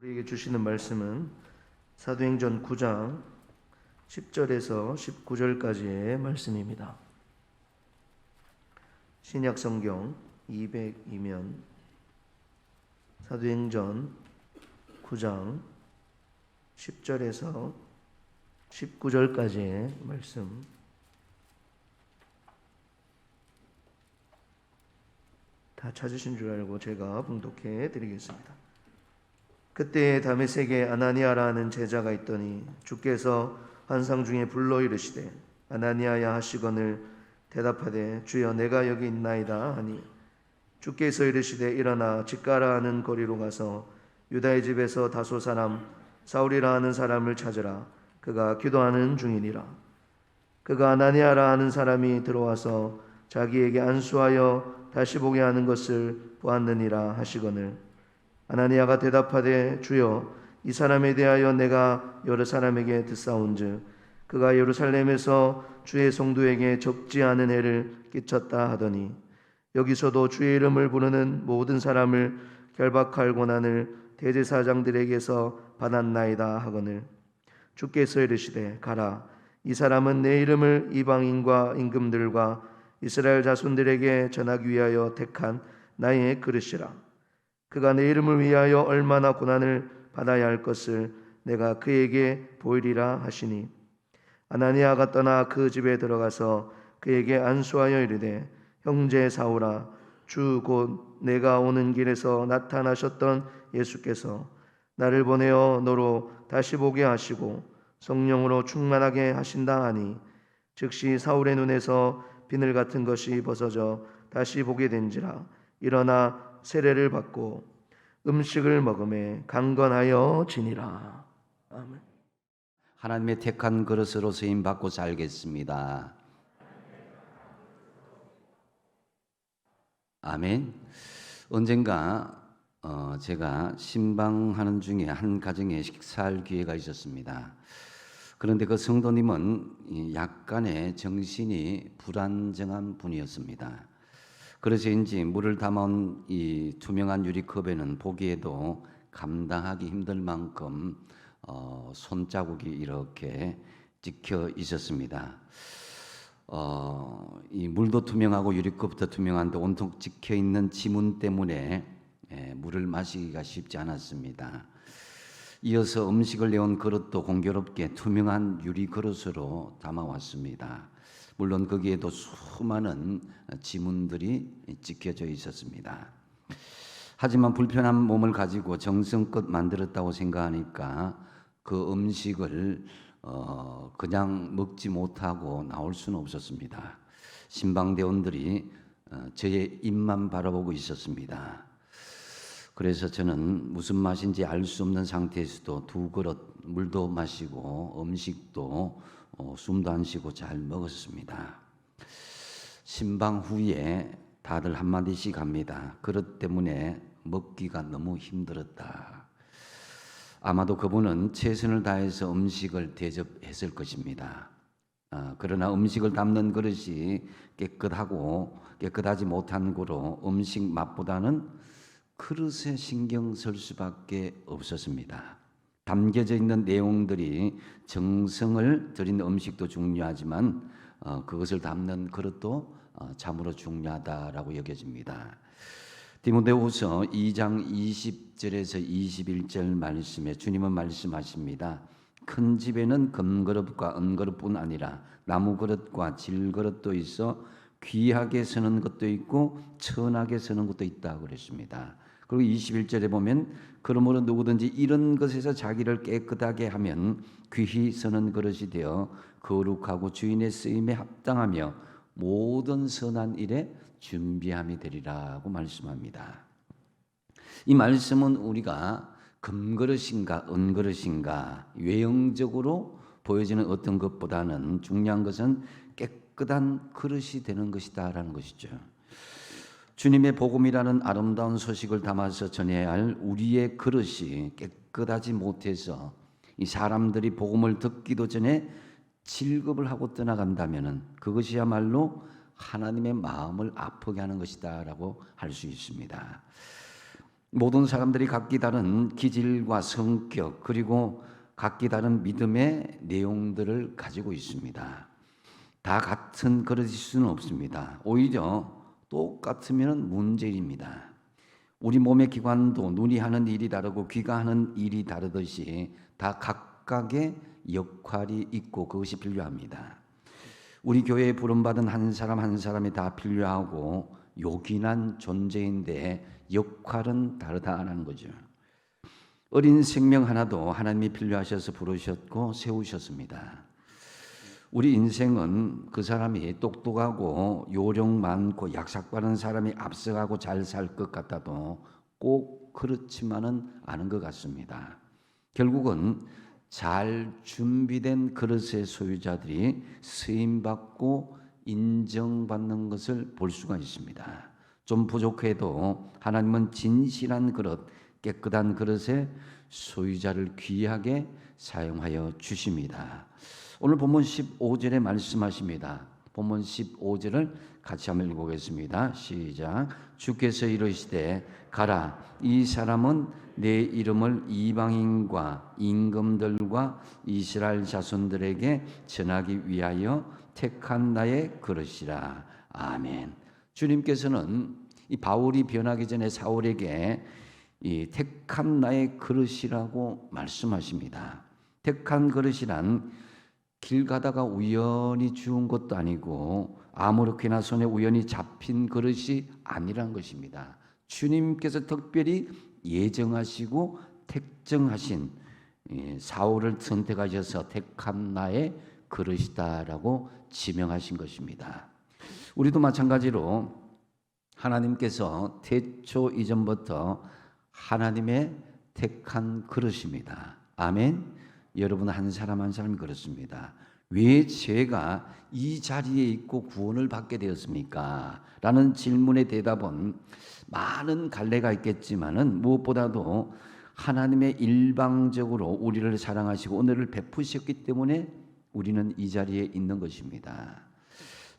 우리에게 주시는 말씀은 사도행전 9장 10절에서 19절까지의 말씀입니다. 신약성경 202면 사도행전 9장 10절에서 19절까지의 말씀, 다 찾으신 줄 알고 제가 봉독해 드리겠습니다. 그때 다메섹에 아나니아라 하는 제자가 있더니 주께서 환상 중에 불러 이르시되 아나니아야 하시거늘 대답하되 주여 내가 여기 있나이다 하니 주께서 이르시되 일어나 직가라 하는 거리로 가서 유다의 집에서 다소 사람 사울이라 하는 사람을 찾으라. 그가 기도하는 중이니라. 그가 아나니아라 하는 사람이 들어와서 자기에게 안수하여 다시 보게 하는 것을 보았느니라 하시거늘 아나니아가 대답하되 주여 이 사람에 대하여 내가 여러 사람에게 듣사온즉 그가 예루살렘에서 주의 성도에게 적지 않은 해를 끼쳤다 하더니 여기서도 주의 이름을 부르는 모든 사람을 결박할 권한을 대제사장들에게서 받았나이다 하거늘 주께서 이르시되 가라. 이 사람은 내 이름을 이방인과 임금들과 이스라엘 자손들에게 전하기 위하여 택한 나의 그릇이라. 그가 내 이름을 위하여 얼마나 고난을 받아야 할 것을 내가 그에게 보이리라 하시니 아나니아가 떠나 그 집에 들어가서 그에게 안수하여 이르되 형제 사울아 주 곧 내가 오는 길에서 나타나셨던 예수께서 나를 보내어 너로 다시 보게 하시고 성령으로 충만하게 하신다 하니 즉시 사울의 눈에서 비늘 같은 것이 벗어져 다시 보게 된지라. 일어나 세례를 받고 음식을 먹음에 강건하여 지니라. 아멘. 하나님의 택한 그릇으로 쓰임 받고 살겠습니다. 아멘. 언젠가 제가 신방하는 중에 한 가정에 식사할 기회가 있었습니다. 그런데 그 성도님은 약간의 정신이 불안정한 분이었습니다. 그래서인지 물을 담아온 이 투명한 유리컵에는 보기에도 감당하기 힘들 만큼 손자국이 이렇게 찍혀 있었습니다. 이 물도 투명하고 유리컵도 투명한데 온통 찍혀 있는 지문 때문에 물을 마시기가 쉽지 않았습니다. 이어서 음식을 내온 그릇도 공교롭게 투명한 유리 그릇으로 담아왔습니다. 물론 거기에도 수많은 지문들이 찍혀져 있었습니다. 하지만 불편한 몸을 가지고 정성껏 만들었다고 생각하니까 그 음식을 그냥 먹지 못하고 나올 수는 없었습니다. 신방대원들이 저의 입만 바라보고 있었습니다. 그래서 저는 무슨 맛인지 알 수 없는 상태에서도 두 그릇 물도 마시고 음식도 숨도 안 쉬고 잘 먹었습니다. 신방 후에 다들 한마디씩 합니다. 그릇 때문에 먹기가 너무 힘들었다. 아마도 그분은 최선을 다해서 음식을 대접했을 것입니다. 그러나 음식을 담는 그릇이 깨끗하지 못한 거로 음식 맛보다는 그릇에 신경 쓸 수밖에 없었습니다. 담겨져 있는 내용들이 정성을 들인 음식도 중요하지만 그것을 담는 그릇도 참으로 중요하다라고 여겨집니다. 디모데후서 2장 20절에서 21절 말씀에 주님은 말씀하십니다. 큰 집에는 금그릇과 은그릇뿐 아니라 나무그릇과 질그릇도 있어 귀하게 서는 것도 있고 천하게 서는 것도 있다고 그랬습니다. 그리고 21절에 보면 그러므로 누구든지 이런 것에서 자기를 깨끗하게 하면 귀히 서는 그릇이 되어 거룩하고 주인의 쓰임에 합당하며 모든 선한 일에 준비함이 되리라고 말씀합니다. 이 말씀은 우리가 금그릇인가 은그릇인가 외형적으로 보여지는 어떤 것보다는 중요한 것은 깨끗한 그릇이 되는 것이다라는 것이죠. 주님의 복음이라는 아름다운 소식을 담아서 전해야 할 우리의 그릇이 깨끗하지 못해서 이 사람들이 복음을 듣기도 전에 질겁을 하고 떠나간다면 그것이야말로 하나님의 마음을 아프게 하는 것이다라고 할 수 있습니다. 모든 사람들이 각기 다른 기질과 성격 그리고 각기 다른 믿음의 내용들을 가지고 있습니다. 다 같은 그릇일 수는 없습니다. 오히려 똑같으면 문제입니다. 우리 몸의 기관도 눈이 하는 일이 다르고 귀가 하는 일이 다르듯이 다 각각의 역할이 있고 그것이 필요합니다. 우리 교회에 부름받은 한 사람 한 사람이 다 필요하고 요긴한 존재인데 역할은 다르다는 거죠. 어린 생명 하나도 하나님이 필요하셔서 부르셨고 세우셨습니다. 우리 인생은 그 사람이 똑똑하고 요령 많고 약삭 빠른 사람이 앞서가고 잘 살 것 같아도 꼭 그렇지만은 않은 것 같습니다. 결국은 잘 준비된 그릇의 소유자들이 쓰임받고 인정받는 것을 볼 수가 있습니다. 좀 부족해도 하나님은 진실한 그릇, 깨끗한 그릇의 소유자를 귀하게 사용하여 주십니다. 오늘 본문 15절에 말씀하십니다. 본문 15절을 같이 한번 읽어보겠습니다. 시작. 주께서 이르시되 가라, 이 사람은 내 이름을 이방인과 임금들과 이스라엘 자손들에게 전하기 위하여 택한 나의 그릇이라. 아멘. 주님께서는 이 바울이 변하기 전에 사울에게 이 택한 나의 그릇이라고 말씀하십니다. 택한 그릇이란 길 가다가 우연히 주운 것도 아니고 아무렇게나 손에 우연히 잡힌 그릇이 아니란 것입니다. 주님께서 특별히 예정하시고 택정하신 사울을 선택하셔서 택한 나의 그릇이다라고 지명하신 것입니다. 우리도 마찬가지로 하나님께서 태초 이전부터 하나님의 택한 그릇입니다. 아멘. 여러분 한 사람 한 사람이 그렇습니다. 왜 제가 이 자리에 있고 구원을 받게 되었습니까? 라는 질문의 대답은 많은 갈래가 있겠지만은 무엇보다도 하나님의 일방적으로 우리를 사랑하시고 은혜를 베푸셨기 때문에 우리는 이 자리에 있는 것입니다.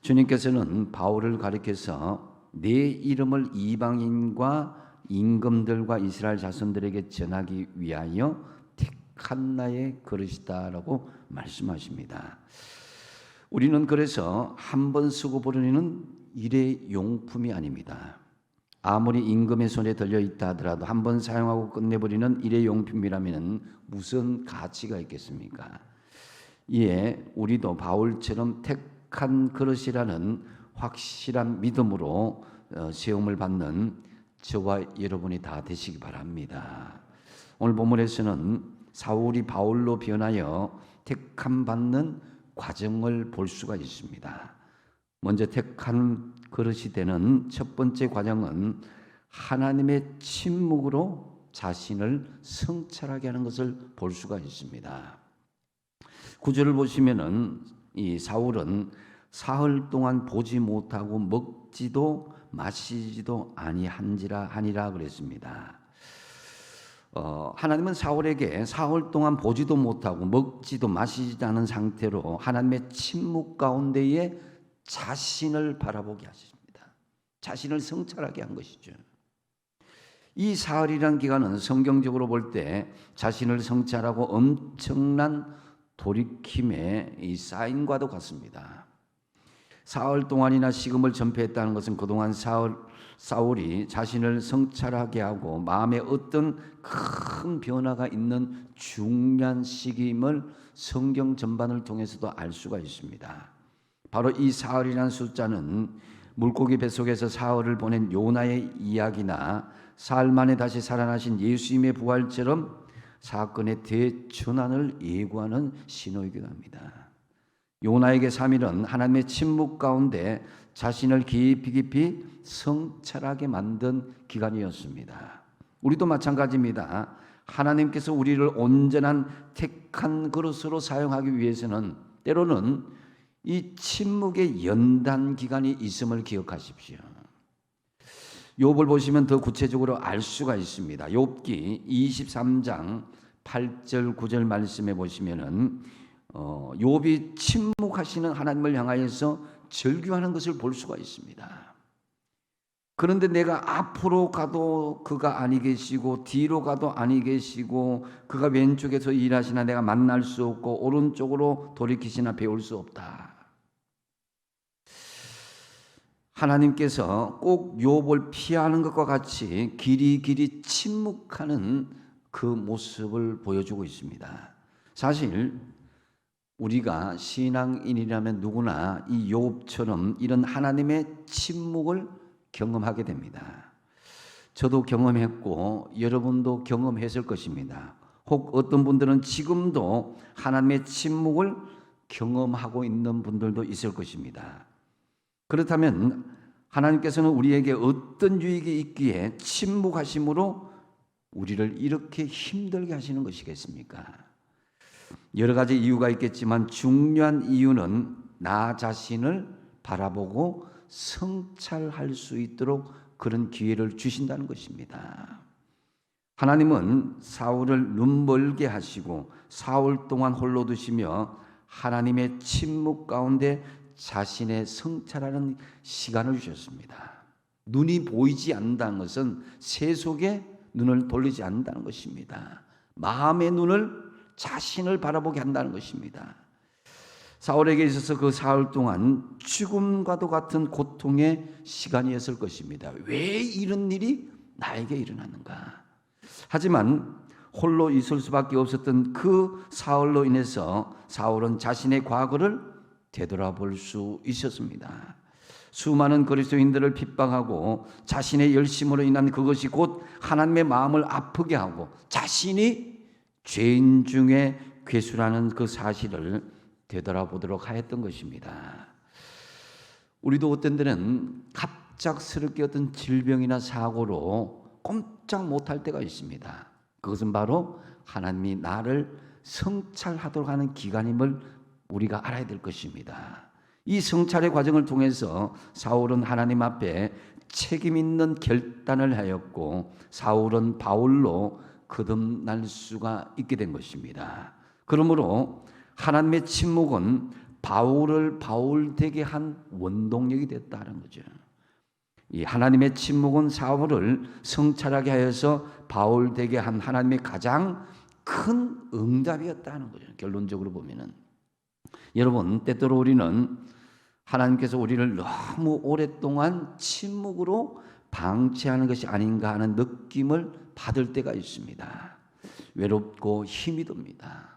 주님께서는 바울을 가리켜서 내 이름을 이방인과 임금들과 이스라엘 자손들에게 전하기 위하여 택한 나의 그릇이다라고 말씀하십니다. 우리는 그래서 한 번 쓰고 버리는 일회용품이 아닙니다. 아무리 임금의 손에 들려있다 하더라도 한 번 사용하고 끝내버리는 일회용품이라면 무슨 가치가 있겠습니까? 이에 우리도 바울처럼 택한 그릇이라는 확실한 믿음으로 세움을 받는 저와 여러분이 다 되시기 바랍니다. 오늘 본문에서는 사울이 바울로 변하여 택함 받는 과정을 볼 수가 있습니다. 먼저 택한 그릇이 되는 첫 번째 과정은 하나님의 침묵으로 자신을 성찰하게 하는 것을 볼 수가 있습니다. 구절을 보시면은 이 사울은 사흘 동안 보지 못하고 먹지도 마시지도 아니한지라 하니라 그랬습니다. 하나님은 사울에게 사흘 동안 보지도 못하고 먹지도 마시지도 않은 상태로 하나님의 침묵 가운데에 자신을 바라보게 하십니다. 자신을 성찰하게 한 것이죠. 이 사흘이라는 기간은 성경적으로 볼 때 자신을 성찰하고 엄청난 돌이킴의 이 사인과도 같습니다. 사흘 동안이나 식음을 전폐했다는 것은 그동안 사울이 자신을 성찰하게 하고 마음에 어떤 큰 변화가 있는 중요한 시기임을 성경 전반을 통해서도 알 수가 있습니다. 바로 이 사흘이라는 숫자는 물고기 뱃속에서 사흘을 보낸 요나의 이야기나 사흘 만에 다시 살아나신 예수님의 부활처럼 사건의 대전환을 예고하는 신호이기도 합니다. 요나에게 3일은 하나님의 침묵 가운데 자신을 깊이 성찰하게 만든 기간이었습니다. 우리도 마찬가지입니다. 하나님께서 우리를 온전한 택한 그릇으로 사용하기 위해서는 때로는 이 침묵의 연단 기간이 있음을 기억하십시오. 욥을 보시면 더 구체적으로 알 수가 있습니다. 욥기 23장 8절 9절 말씀에 보시면은 욥이 침묵하시는 하나님을 향하여서 절규하는 것을 볼 수가 있습니다. 그런데 내가 앞으로 가도 그가 아니 계시고 뒤로 가도 아니 계시고 그가 왼쪽에서 일하시나 내가 만날 수 없고 오른쪽으로 돌이키시나 배울 수 없다. 하나님께서 꼭 욥을 피하는 것과 같이 길이 침묵하는 그 모습을 보여주고 있습니다. 사실 우리가 신앙인이라면 누구나 이 욥처럼 이런 하나님의 침묵을 경험하게 됩니다. 저도 경험했고 여러분도 경험했을 것입니다. 혹 어떤 분들은 지금도 하나님의 침묵을 경험하고 있는 분들도 있을 것입니다. 그렇다면 하나님께서는 우리에게 어떤 유익이 있기에 침묵하심으로 우리를 이렇게 힘들게 하시는 것이겠습니까? 여러 가지 이유가 있겠지만 중요한 이유는 나 자신을 바라보고 성찰할 수 있도록 그런 기회를 주신다는 것입니다. 하나님은 사울을 눈멀게 하시고 사울 동안 홀로 두시며 하나님의 침묵 가운데 자신의 성찰하는 시간을 주셨습니다. 눈이 보이지 않는다는 것은 세속에 눈을 돌리지 않는다는 것입니다. 마음의 눈을 자신을 바라보게 한다는 것입니다. 사울에게 있어서 그 사흘 동안 죽음과도 같은 고통의 시간이었을 것입니다. 왜 이런 일이 나에게 일어나는가? 하지만 홀로 있을 수밖에 없었던 그 사울로 인해서 사울은 자신의 과거를 되돌아볼 수 있었습니다. 수많은 그리스도인들을 핍박하고 자신의 열심으로 인한 그것이 곧 하나님의 마음을 아프게 하고 자신이 죄인 중에 괴수라는 그 사실을 되돌아보도록 하였던 것입니다. 우리도 어떤 때는 갑작스럽게 어떤 질병이나 사고로 꼼짝 못할 때가 있습니다. 그것은 바로 하나님이 나를 성찰하도록 하는 기간임을 우리가 알아야 될 것입니다. 이 성찰의 과정을 통해서 사울은 하나님 앞에 책임 있는 결단을 하였고 사울은 바울로 거듭날 수가 있게 된 것입니다. 그러므로 하나님의 침묵은 바울을 바울되게 한 원동력이 됐다는 거죠. 이 하나님의 침묵은 사울을 성찰하게 하여서 바울되게 한 하나님의 가장 큰 응답이었다는 거죠. 결론적으로 보면은 여러분, 때때로 우리는 하나님께서 우리를 너무 오랫동안 침묵으로 방치하는 것이 아닌가 하는 느낌을 받을 때가 있습니다. 외롭고 힘이 듭니다.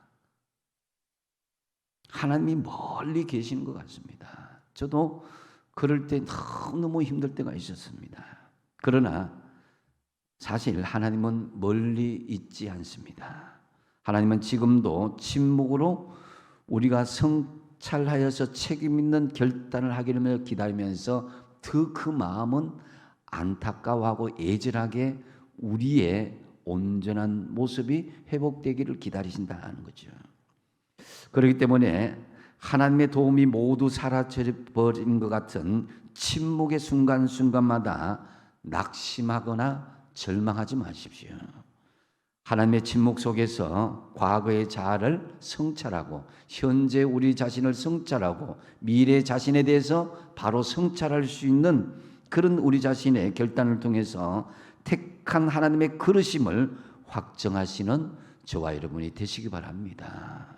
하나님이 멀리 계시는 것 같습니다. 저도 그럴 때 너무 힘들 때가 있었습니다. 그러나 사실 하나님은 멀리 있지 않습니다. 하나님은 지금도 침묵으로 우리가 성찰하여서 책임 있는 결단을 하기를 기다리면서 그 마음은 안타까워하고 애절하게 우리의 온전한 모습이 회복되기를 기다리신다는 거죠. 그렇기 때문에 하나님의 도움이 모두 사라져버린 것 같은 침묵의 순간순간마다 낙심하거나 절망하지 마십시오. 하나님의 침묵 속에서 과거의 자아를 성찰하고 현재 우리 자신을 성찰하고 미래 자신에 대해서 바로 성찰할 수 있는 그런 우리 자신의 결단을 통해서 택한 하나님의 그르심을 확정하시는 저와 여러분이 되시기 바랍니다.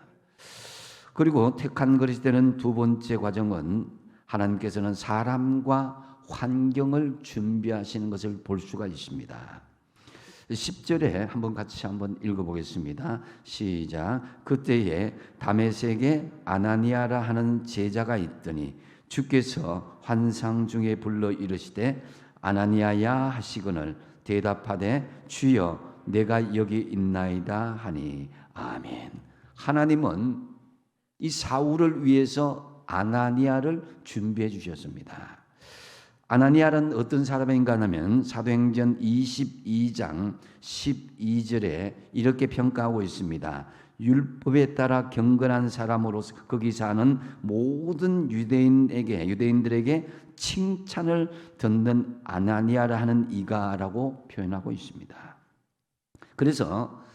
그리고 택한 그릇이 되는 두 번째 과정은 하나님께서는 사람과 환경을 준비하시는 것을 볼 수가 있습니다. 10절에 같이 한번 읽어보겠습니다. 시작. 그때에 다메섹에 아나니아라 하는 제자가 있더니 주께서 환상 중에 불러 이르시되 아나니아야 하시거늘 대답하되 주여 내가 여기 있나이다 하니 아멘. 하나님은 이 사울을 위해서 아나니아를 준비해 주셨습니다. 아나니아는 어떤 사람인가 하면 사도행전 22장 12절에 이렇게 평가하고 있습니다. 율법에 따라 경건한 사람으로서 거기 사는 모든 유대인들에게 칭찬을 듣는 아나니아라 하는 이가라고 표현하고 있습니다. 그래서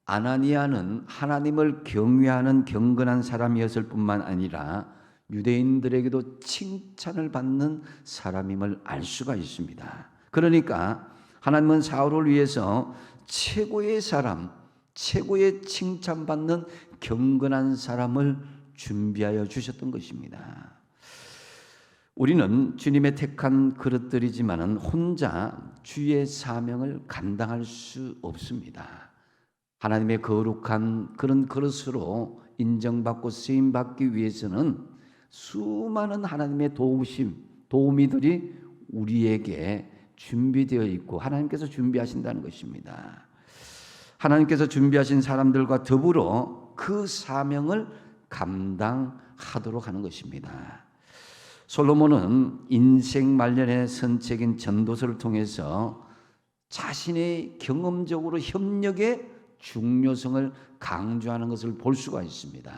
아나니아는 하나님을 경외하는 경건한 사람이었을 뿐만 아니라 유대인들에게도 칭찬을 받는 사람임을 알 수가 있습니다. 그러니까 하나님은 사울을 위해서 최고의 사람, 최고의 칭찬받는 경건한 사람을 준비하여 주셨던 것입니다. 우리는 주님의 택한 그릇들이지만은 혼자 주의 사명을 감당할 수 없습니다. 하나님의 거룩한 그런 그릇으로 인정받고 쓰임받기 위해서는 수많은 하나님의 도우미들이 우리에게 준비되어 있고 하나님께서 준비하신다는 것입니다. 하나님께서 준비하신 사람들과 더불어 그 사명을 감당하도록 하는 것입니다. 솔로몬은 인생 말년의 선책인 전도서를 통해서 자신의 경험적으로 협력의 중요성을 강조하는 것을 볼 수가 있습니다.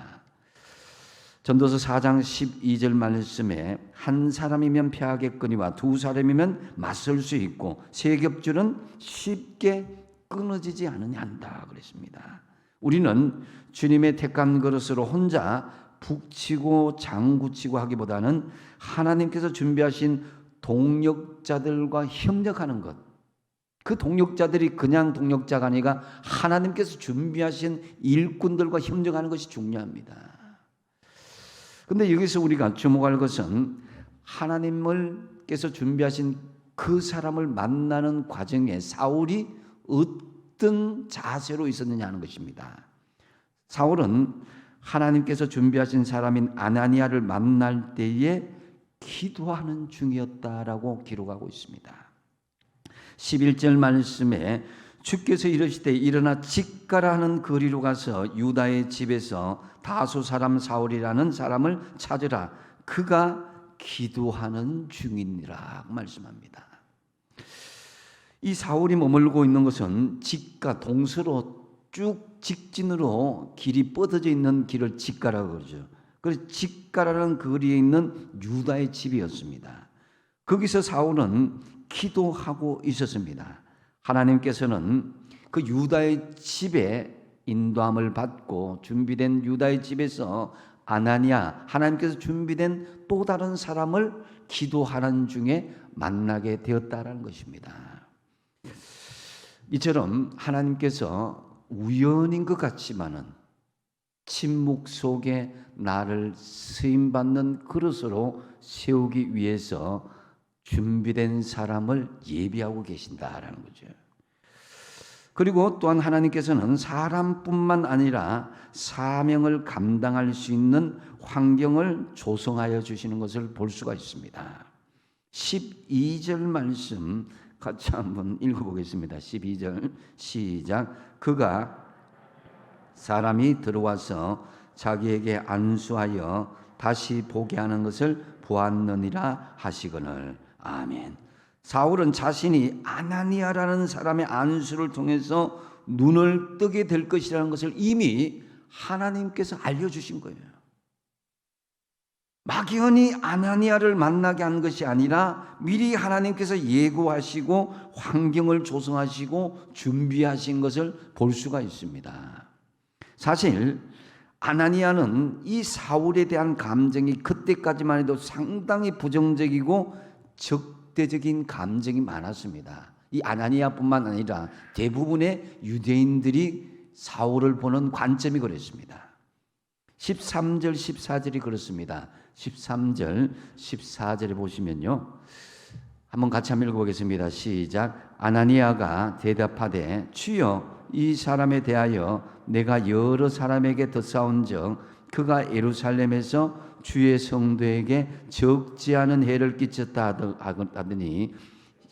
전도서 4장 12절 말씀에 한 사람이면 패하겠거니와 두 사람이면 맞설 수 있고 세 겹줄은 쉽게 끊어지지 않으냐 한다 그랬습니다. 우리는 주님의 택한 그릇으로 혼자 북치고 장구치고 하기보다는 하나님께서 준비하신 동력자들과 협력하는 것, 그 동력자들이 그냥 동력자가 아니라 하나님께서 준비하신 일꾼들과 협력하는 것이 중요합니다. 그런데 여기서 우리가 주목할 것은 하나님께서 준비하신 그 사람을 만나는 과정에 사울이 어떤 자세로 있었느냐 하는 것입니다. 사울은 하나님께서 준비하신 사람인 아나니아를 만날 때에 기도하는 중이었다라고 기록하고 있습니다. 11절 말씀에 주께서 이르시되 일어나 직가라 하는 거리로 가서 유다의 집에서 다소 사람 사울이라는 사람을 찾으라. 그가 기도하는 중이니라 말씀합니다. 이 사울이 머물고 있는 것은 직가 동서로 쭉 직진으로 길이 뻗어져 있는 길을 직가라고 그러죠. 그래서 직가라는 거리에 있는 유다의 집이었습니다. 거기서 사울은 기도하고 있었습니다. 하나님께서는 그 유다의 집에 인도함을 받고 준비된 유다의 집에서 아나니아, 하나님께서 준비된 또 다른 사람을 기도하는 중에 만나게 되었다라는 것입니다. 이처럼 하나님께서 우연인 것 같지만은 침묵 속에 나를 쓰임받는 그릇으로 세우기 위해서 준비된 사람을 예비하고 계신다라는 거죠. 그리고 또한 하나님께서는 사람뿐만 아니라 사명을 감당할 수 있는 환경을 조성하여 주시는 것을 볼 수가 있습니다. 12절 말씀 같이 한번 읽어보겠습니다. 12절 시작. 그가 사람이 들어와서 자기에게 안수하여 다시 보게 하는 것을 보았느니라 하시거늘. 아멘. 사울은 자신이 아나니아라는 사람의 안수를 통해서 눈을 뜨게 될 것이라는 것을 이미 하나님께서 알려주신 거예요. 막연히 아나니아를 만나게 한 것이 아니라 미리 하나님께서 예고하시고 환경을 조성하시고 준비하신 것을 볼 수가 있습니다. 사실 아나니아는 이 사울에 대한 감정이 그때까지만 해도 상당히 부정적이고 적대적인 감정이 많았습니다. 이 아나니아뿐만 아니라 대부분의 유대인들이 사울을 보는 관점이 그랬습니다. 13절 14절이 그렇습니다. 13절 14절에 보시면요, 한번 같이 한번 읽어보겠습니다. 시작. 아나니아가 대답하되 주여 이 사람에 대하여 내가 여러 사람에게 듣사온즉 그가 예루살렘에서 주의 성도에게 적지 않은 해를 끼쳤다 하더니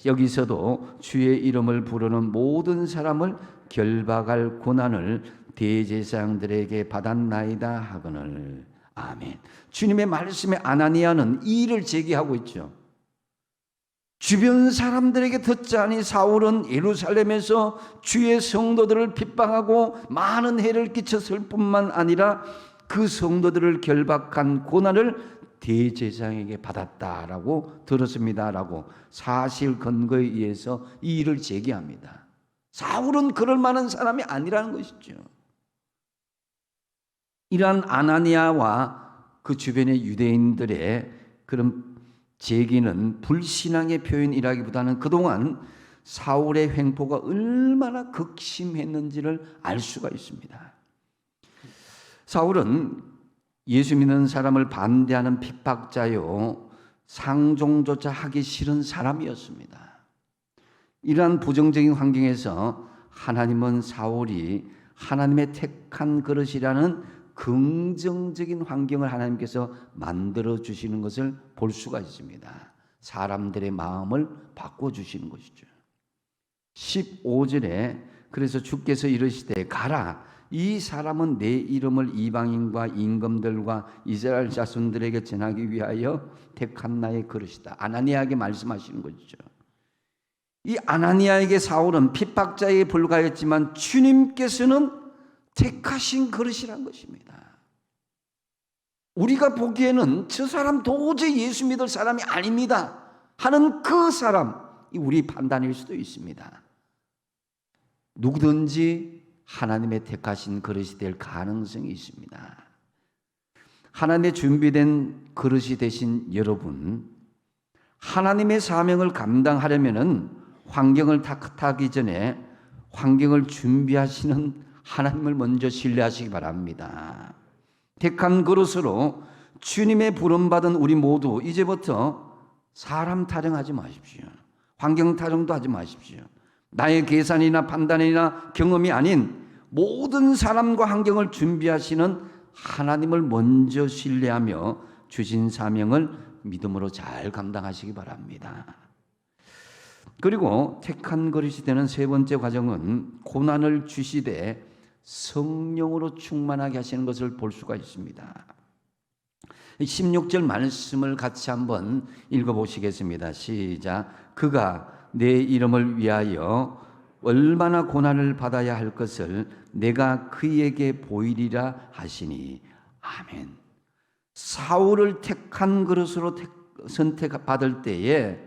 여기서도 주의 이름을 부르는 모든 사람을 결박할 고난을 대제사장들에게 받았나이다 하거늘. 아멘. 주님의 말씀에 아나니아는 이 일을 제기하고 있죠. 주변 사람들에게 듣자니 사울은 예루살렘에서 주의 성도들을 핍박하고 많은 해를 끼쳤을 뿐만 아니라 그 성도들을 결박한 고난을 대제사장에게 받았다라고 들었습니다라고 사실 근거에 의해서 이 일을 제기합니다. 사울은 그럴 만한 사람이 아니라는 것이죠. 이러한 아나니아와 그 주변의 유대인들의 그런 제기는 불신앙의 표현이라기보다는 그동안 사울의 횡포가 얼마나 극심했는지를 알 수가 있습니다. 사울은 예수 믿는 사람을 반대하는 핍박자요, 상종조차 하기 싫은 사람이었습니다. 이러한 부정적인 환경에서 하나님은 사울이 하나님의 택한 그릇이라는 긍정적인 환경을 하나님께서 만들어 주시는 것을 볼 수가 있습니다. 사람들의 마음을 바꿔주시는 것이죠. 15절에 그래서 주께서 이르시되 가라, 이 사람은 내 이름을 이방인과 임금들과 이스라엘 자손들에게 전하기 위하여 택한 나의 그릇이다. 아나니아에게 말씀하시는 것이죠. 이 아나니아에게 사울은 핍박자에 불과했지만 주님께서는 택하신 그릇이란 것입니다. 우리가 보기에는 저 사람 도저히 예수 믿을 사람이 아닙니다 하는 그 사람이 우리 판단일 수도 있습니다. 누구든지 하나님의 택하신 그릇이 될 가능성이 있습니다. 하나님의 준비된 그릇이 되신 여러분, 하나님의 사명을 감당하려면은 환경을 탓하기 전에 환경을 준비하시는 하나님을 먼저 신뢰하시기 바랍니다. 택한 그릇으로 주님의 부름받은 우리 모두 이제부터 사람 타령하지 마십시오. 환경 타령도 하지 마십시오. 나의 계산이나 판단이나 경험이 아닌 모든 사람과 환경을 준비하시는 하나님을 먼저 신뢰하며 주신 사명을 믿음으로 잘 감당하시기 바랍니다. 그리고 택한 그릇이 되는 세 번째 과정은 고난을 주시되 성령으로 충만하게 하시는 것을 볼 수가 있습니다. 16절 말씀을 같이 한번 읽어보시겠습니다. 시작. 그가 내 이름을 위하여 얼마나 고난을 받아야 할 것을 내가 그에게 보이리라 하시니. 아멘. 사울을 택한 그릇으로 선택받을 때에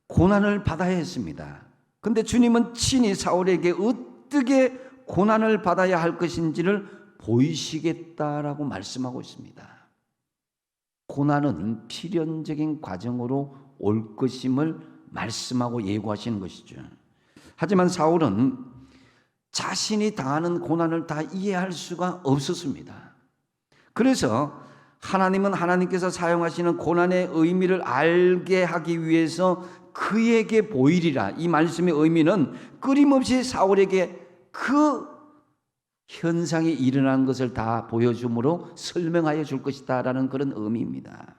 고난을 받아야 했습니다. 그런데 주님은 친히 사울에게 어떻게 고난을 받아야 할 것인지를 보이시겠다라고 말씀하고 있습니다. 고난은 필연적인 과정으로 올 것임을 말씀하고 예고하시는 것이죠. 하지만 사울은 자신이 당하는 고난을 다 이해할 수가 없었습니다. 그래서 하나님은 하나님께서 사용하시는 고난의 의미를 알게 하기 위해서 그에게 보이리라. 이 말씀의 의미는 끊임없이 사울에게 그 현상이 일어난 것을 다 보여줌으로 설명하여 줄 것이다 라는 그런 의미입니다.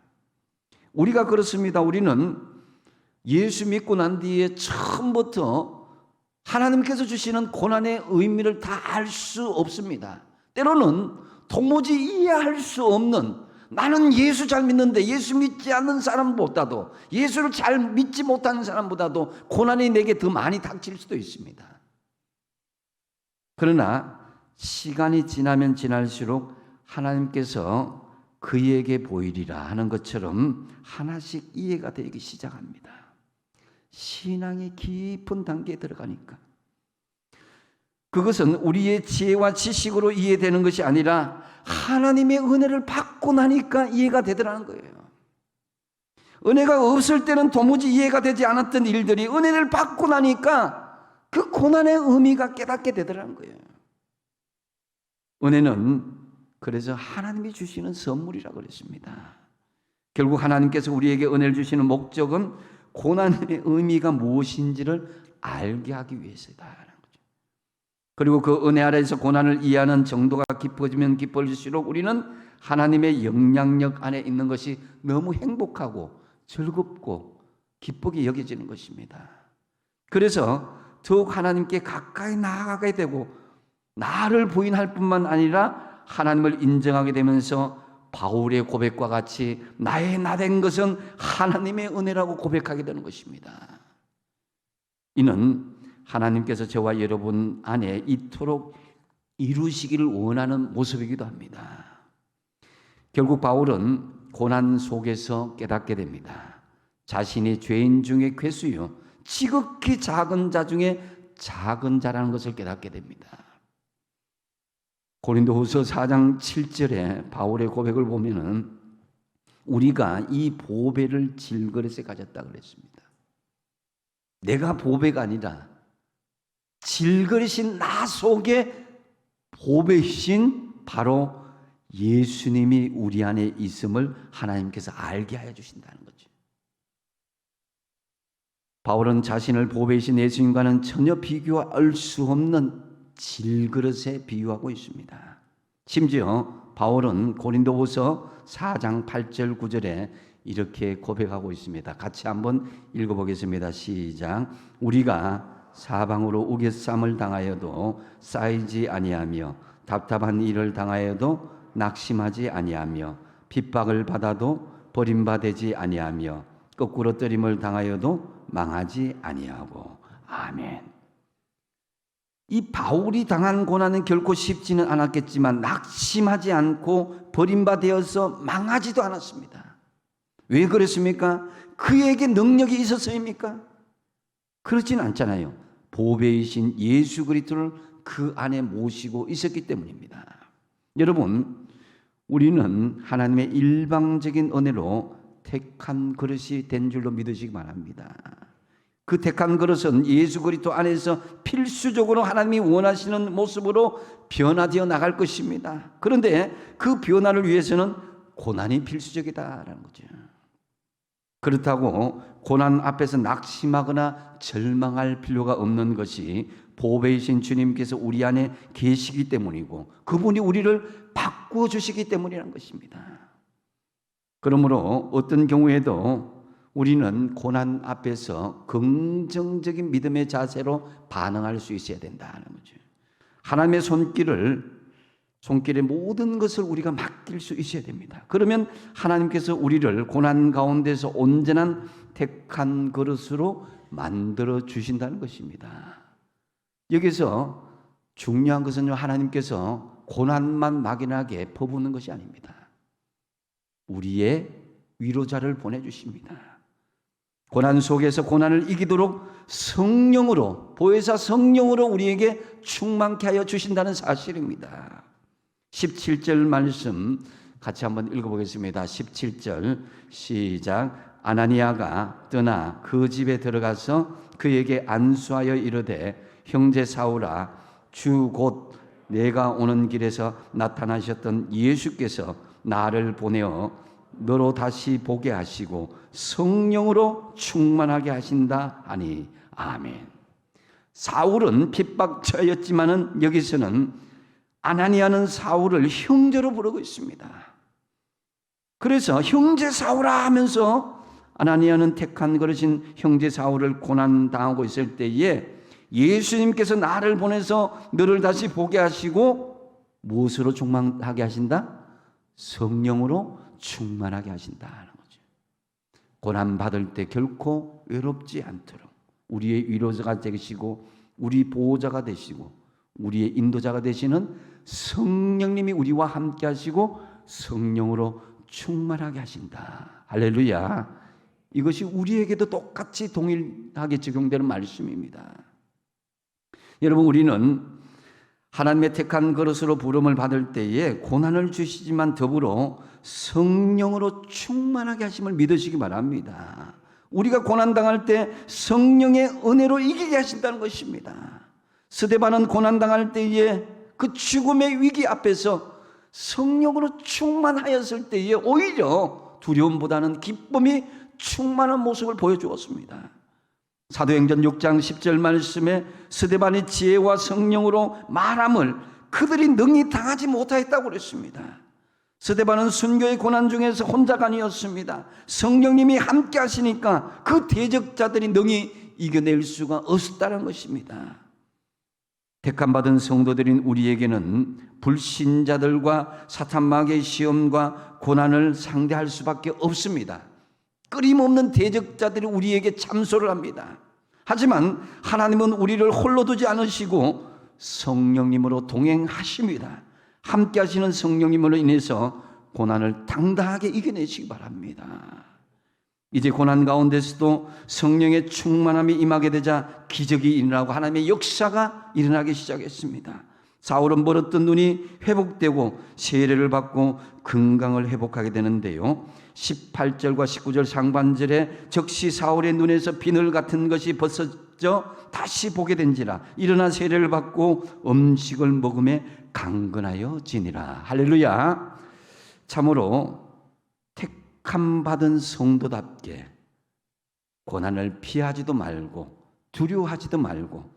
우리가 그렇습니다. 우리는 예수 믿고 난 뒤에 처음부터 하나님께서 주시는 고난의 의미를 다 알 수 없습니다. 때로는 도무지 이해할 수 없는, 나는 예수 잘 믿는데 예수 믿지 않는 사람보다도, 예수를 잘 믿지 못하는 사람보다도 고난이 내게 더 많이 닥칠 수도 있습니다. 그러나 시간이 지나면 지날수록 하나님께서 그에게 보이리라 하는 것처럼 하나씩 이해가 되기 시작합니다. 신앙의 깊은 단계에 들어가니까. 그것은 우리의 지혜와 지식으로 이해되는 것이 아니라 하나님의 은혜를 받고 나니까 이해가 되더라는 거예요. 은혜가 없을 때는 도무지 이해가 되지 않았던 일들이 은혜를 받고 나니까 그 고난의 의미가 깨닫게 되더라는 거예요. 은혜는 그래서 하나님이 주시는 선물이라고 그랬습니다. 결국 하나님께서 우리에게 은혜를 주시는 목적은 고난의 의미가 무엇인지를 알게 하기 위해서다. 그리고 그 은혜 아래에서 고난을 이해하는 정도가 깊어지면 깊어질수록 우리는 하나님의 영향력 안에 있는 것이 너무 행복하고 즐겁고 기쁘게 여겨지는 것입니다. 그래서 더욱 하나님께 가까이 나아가게 되고 나를 부인할 뿐만 아니라 하나님을 인정하게 되면서 바울의 고백과 같이 나의 나된 것은 하나님의 은혜라고 고백하게 되는 것입니다. 이는 하나님께서 저와 여러분 안에 이토록 이루시기를 원하는 모습이기도 합니다. 결국 바울은 고난 속에서 깨닫게 됩니다. 자신이 죄인 중에 괴수요 지극히 작은 자 중에 작은 자라는 것을 깨닫게 됩니다. 고린도후서 4장 7절에 바울의 고백을 보면은 우리가 이 보배를 질그릇에 가졌다 그랬습니다. 내가 보배가 아니라 질그릇인 나 속에 보배이신 바로 예수님이 우리 안에 있음을 하나님께서 알게 하여 주신다는 거죠. 바울은 자신을 보배이신 예수님과는 전혀 비교할 수 없는 질그릇에 비유하고 있습니다. 심지어 바울은 고린도후서 4장 8절 9절에 이렇게 고백하고 있습니다. 같이 한번 읽어보겠습니다. 시작. 우리가 사방으로 우겨쌈을 당하여도 쌓이지 아니하며 답답한 일을 당하여도 낙심하지 아니하며 핍박을 받아도 버림받지 아니하며 거꾸로 뜨림을 당하여도 망하지 아니하고. 아멘. 이 바울이 당한 고난은 결코 쉽지는 않았겠지만 낙심하지 않고 버림받아서 망하지도 않았습니다. 왜 그랬습니까? 그에게 능력이 있었습니까? 그렇지는 않잖아요. 보배이신 예수 그리스도를 그 안에 모시고 있었기 때문입니다. 여러분, 우리는 하나님의 일방적인 은혜로 택한 그릇이 된 줄로 믿으시기 바랍니다. 그 택한 그릇은 예수 그리스도 안에서 필수적으로 하나님이 원하시는 모습으로 변화되어 나갈 것입니다. 그런데 그 변화를 위해서는 고난이 필수적이다라는 거죠. 그렇다고 고난 앞에서 낙심하거나 절망할 필요가 없는 것이 보배이신 주님께서 우리 안에 계시기 때문이고 그분이 우리를 바꾸어 주시기 때문이라는 것입니다. 그러므로 어떤 경우에도 우리는 고난 앞에서 긍정적인 믿음의 자세로 반응할 수 있어야 된다는 거죠. 하나님의 손길에 모든 것을 우리가 맡길 수 있어야 됩니다. 그러면 하나님께서 우리를 고난 가운데서 온전한 택한 그릇으로 만들어 주신다는 것입니다. 여기서 중요한 것은요, 하나님께서 고난만 막연하게 퍼부는 것이 아닙니다. 우리의 위로자를 보내주십니다. 고난 속에서 고난을 이기도록 성령으로, 보혜사 성령으로 우리에게 충만케 하여 주신다는 사실입니다. 17절 말씀 같이 한번 읽어보겠습니다. 17절 시작. 아나니아가 떠나 그 집에 들어가서 그에게 안수하여 이르되 형제 사울아, 주 곧 내가 오는 길에서 나타나셨던 예수께서 나를 보내어 너로 다시 보게 하시고 성령으로 충만하게 하신다 하니. 아멘. 사울은 핍박자였지만은 여기서는 아나니아는 사울을 형제로 부르고 있습니다. 그래서 형제 사울아 하면서 아나니아는 택한 그릇인 형제 사울을 고난당하고 있을 때에 예수님께서 나를 보내서 너를 다시 보게 하시고 무엇으로 충만하게 하신다? 성령으로 충만하게 하신다는 거죠. 고난받을 때 결코 외롭지 않도록 우리의 위로자가 되시고 우리 보호자가 되시고 우리의 인도자가 되시는 성령님이 우리와 함께 하시고 성령으로 충만하게 하신다. 할렐루야. 이것이 우리에게도 똑같이 동일하게 적용되는 말씀입니다. 여러분, 우리는 하나님의 택한 그릇으로 부름을 받을 때에 고난을 주시지만 더불어 성령으로 충만하게 하심을 믿으시기 바랍니다. 우리가 고난당할 때 성령의 은혜로 이기게 하신다는 것입니다. 스데반은 고난당할 때에 그 죽음의 위기 앞에서 성령으로 충만하였을 때에 오히려 두려움보다는 기쁨이 충만한 모습을 보여주었습니다. 사도행전 6장 10절 말씀에 스데반의 지혜와 성령으로 말함을 그들이 능히 당하지 못하였다고 그랬습니다. 스데반은 순교의 고난 중에서 혼자가 아니었습니다. 성령님이 함께 하시니까 그 대적자들이 능히 이겨낼 수가 없었다는 것입니다. 택함받은 성도들인 우리에게는 불신자들과 사탄마귀의 시험과 고난을 상대할 수밖에 없습니다. 끊임없는 대적자들이 우리에게 참소를 합니다. 하지만 하나님은 우리를 홀로 두지 않으시고 성령님으로 동행하십니다. 함께 하시는 성령님으로 인해서 고난을 당당하게 이겨내시기 바랍니다. 이제 고난 가운데서도 성령의 충만함이 임하게 되자 기적이 일어나고 하나님의 역사가 일어나기 시작했습니다. 사울은 멀었던 눈이 회복되고 세례를 받고 건강을 회복하게 되는데요. 18절과 19절 상반절에 적시 사울의 눈에서 비늘 같은 것이 벗어져 다시 보게 된지라 일어나 세례를 받고 음식을 먹음에 강건하여 지니라. 할렐루야. 참으로 택함 받은 성도답게 고난을 피하지도 말고 두려워하지도 말고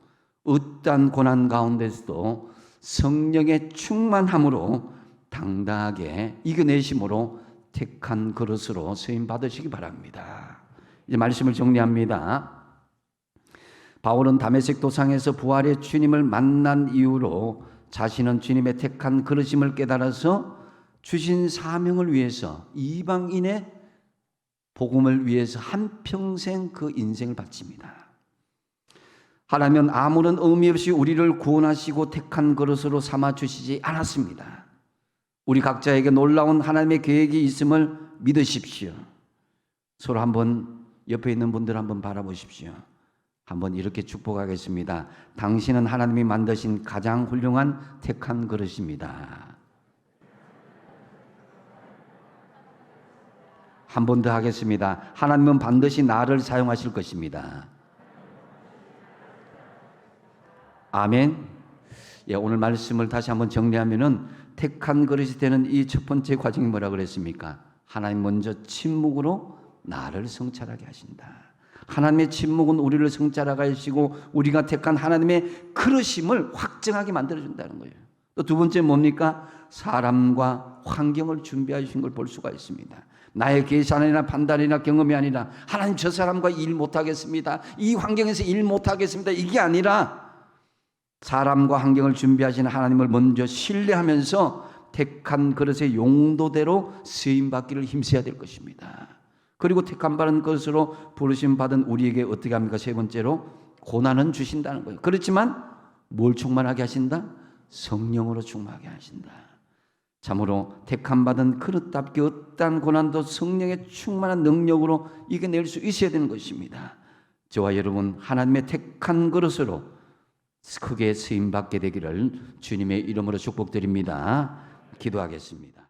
어떠한 고난 가운데서도 성령의 충만함으로 당당하게 이겨내심으로 택한 그릇으로 쓰임 받으시기 바랍니다. 이제 말씀을 정리합니다. 바울은 다메섹 도상에서 부활의 주님을 만난 이후로 자신은 주님의 택한 그릇임을 깨달아서 주신 사명을 위해서 이방인의 복음을 위해서 한평생 그 인생을 바칩니다. 하나님은 아무런 의미 없이 우리를 구원하시고 택한 그릇으로 삼아 주시지 않았습니다. 우리 각자에게 놀라운 하나님의 계획이 있음을 믿으십시오. 서로 한번 옆에 있는 분들 한번 바라보십시오. 한번 이렇게 축복하겠습니다. 당신은 하나님이 만드신 가장 훌륭한 택한 그릇입니다. 한 번 더 하겠습니다. 하나님은 반드시 나를 사용하실 것입니다. 아멘. 예, 오늘 말씀을 다시 한번 정리하면은 택한 그릇이 되는 이 첫 번째 과정이 뭐라 그랬습니까? 하나님 먼저 침묵으로 나를 성찰하게 하신다. 하나님의 침묵은 우리를 성찰하게 하시고 우리가 택한 하나님의 그릇임을 확정하게 만들어준다는 거예요. 또 두 번째 뭡니까? 사람과 환경을 준비하신 걸 볼 수가 있습니다. 나의 계산이나 판단이나 경험이 아니라 하나님 저 사람과 일 못하겠습니다. 이 환경에서 일 못하겠습니다. 이게 아니라 사람과 환경을 준비하신 하나님을 먼저 신뢰하면서 택한 그릇의 용도대로 쓰임받기를 힘써야 될 것입니다. 그리고 택한 받은 것으로 부르심 받은 우리에게 어떻게 합니까? 세 번째로 고난은 주신다는 거예요. 그렇지만 뭘 충만하게 하신다? 성령으로 충만하게 하신다. 참으로 택한 받은 그릇답게 어떠한 고난도 성령의 충만한 능력으로 이겨낼 수 있어야 되는 것입니다. 저와 여러분 하나님의 택한 그릇으로 크게 쓰임받게 되기를 주님의 이름으로 축복드립니다. 기도하겠습니다.